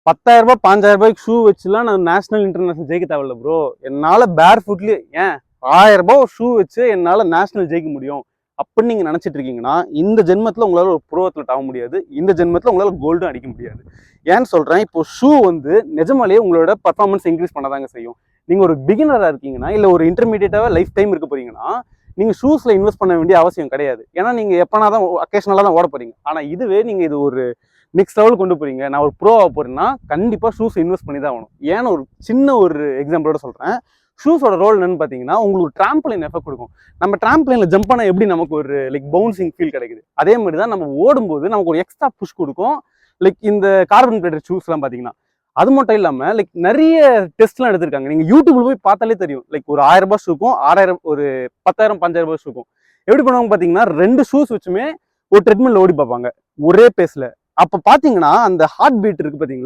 10,000 5,000 shoe வச்சுலாம் நான் national international ஜெயிக்க தேவையில்ல ப்ரோ. என்னால் பேர் ஃபுட்லேயே 1000 ஷூ வச்சு என்னால் நேஷனல் ஜெயிக்க முடியும் அப்படின்னு நீங்கள் நினச்சிட்டு இருக்கீங்கன்னா இந்த ஜென்மத்தில் உங்களால் ஒரு ப்ரோ அத்லெட் ஆக முடியாது. இந்த ஜென்மத்தில் உங்களால் கோல்டும் அடிக்க முடியாது. ஏன்னு சொல்கிறேன், இப்போ ஷூ நிஜமாலேயே உங்களோட பர்ஃபார்மன்ஸ் இன்க்ரீஸ் பண்ணதாங்க செய்யும். நீங்கள் ஒரு பிகினராக இருக்கீங்கன்னா இல்லை ஒரு இன்டர்மீடியட்டாக லைஃப் டைம் இருக்க போறீங்கன்னா நீங்கள் ஷூஸில் இன்வெஸ்ட் பண்ண வேண்டிய அவசியம் கிடையாது. ஏன்னா நீங்கள் எப்போனா தான் அக்கேஷனலாக தான் ஓட போறீங்க. ஆனால் இதுவே நீங்கள் இது ஒரு நெக்ஸ்ட் லெவல் கொண்டு போறீங்க, நான் ஒரு ப்ரோ ஆக போறேன்னா கண்டிப்பாக ஷூஸ் இன்வெஸ்ட் பண்ணி தான் ஆகணும். ஏன்னா ஒரு சின்ன ஒரு எக்ஸாம்பிளோட சொல்கிறேன். ஷூஸோட ரோல் என்னன்னு பார்த்தீங்கன்னா உங்களுக்கு ட்ராம்பலின் எஃபெக்ட் கொடுக்கும். நம்ம ட்ராம்பலினில் ஜம்ப் பண்ண எப்படி நமக்கு ஒரு பவுன்சிங் ஃபீல் கிடைக்குது, அதே மாதிரி தான் நம்ம ஓடும்போது நமக்கு ஒரு எக்ஸ்ட்ரா புஷ் கொடுக்கும். இந்த கார்பன் பிளேட்டட் ஷூஸ்லாம் பார்த்தீங்கன்னா அது மட்டும் இல்லாமல் நிறைய டெஸ்ட்லாம் எடுத்திருக்காங்க. நீங்கள் யூடியூப்ல போய் பார்த்தாலே தெரியும். ஒரு 1000 ஷூக்கும் 6000 ஒரு 10,000 5,000 ஷூக்கும் எப்படி பண்ணுவாங்க பார்த்தீங்கன்னா 2 ஷூஸ் வச்சுமே ஒரு ட்ரெட்மில் ஓடி பார்ப்பாங்க ஒரே பேஸில். அப்போ பார்த்தீங்கன்னா அந்த ஹார்ட் பீட் இருக்கு பார்த்தீங்களா,